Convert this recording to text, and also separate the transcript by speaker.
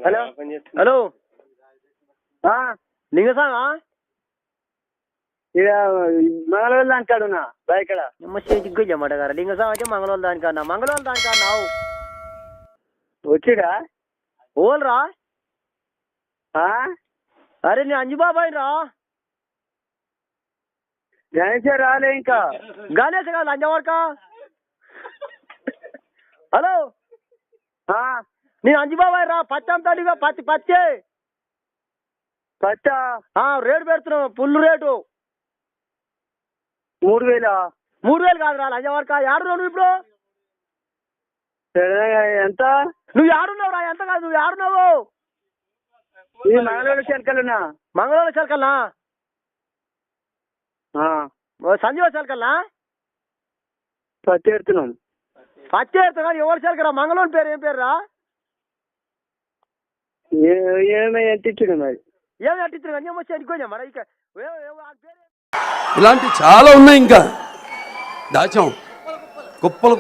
Speaker 1: hello hello లింగసామా
Speaker 2: ఇక మంగళవారం దానికాడున్నా బయకడ
Speaker 1: మాట గారు లింగసామ అయితే మంగళవారం దానికన్నా దావు
Speaker 2: వచ్చిడా
Speaker 1: ఓల్రా అరే నేను అంజుబాబాయ్ రా
Speaker 2: గణేష్ రాలే ఇంకా
Speaker 1: గణేష్ కాదు లంజవాడక హలో నేను అంజుబాబాయ్ రా పచ్చాం తల్లిగా పచ్చే
Speaker 2: పచ్చా
Speaker 1: రేటు పెడుతున్నావు ఫుల్ రేటు
Speaker 2: 3000
Speaker 1: కాదురా లంజవాడక ఏడున్నావు నువ్వు ఇప్పుడు
Speaker 2: ఎంత
Speaker 1: నువ్వు ఏడున్నావు రా ఎంత కాదు నువ్వు ఏడున్నావు
Speaker 2: ఈ మంగళవారం చెలకలున్నా
Speaker 1: మంగళవారం చెలకల్నా సంజీవ చెలకల్నా
Speaker 2: పత్తి ఎడుతున్నాం
Speaker 1: పచ్చి ఎడుతున్నా ఎవరు చెలకరా మంగళవారం పేరు ఏం పేరు రా
Speaker 2: ఏమై ఎంత ఇచ్చిండు మరి
Speaker 1: ఏమి అట్టించారు కానీ వచ్చి అనుకోజా మరి ఇక
Speaker 3: ఇలాంటి చాలా ఉన్నాయి ఇంకా దాచాం కుప్పలు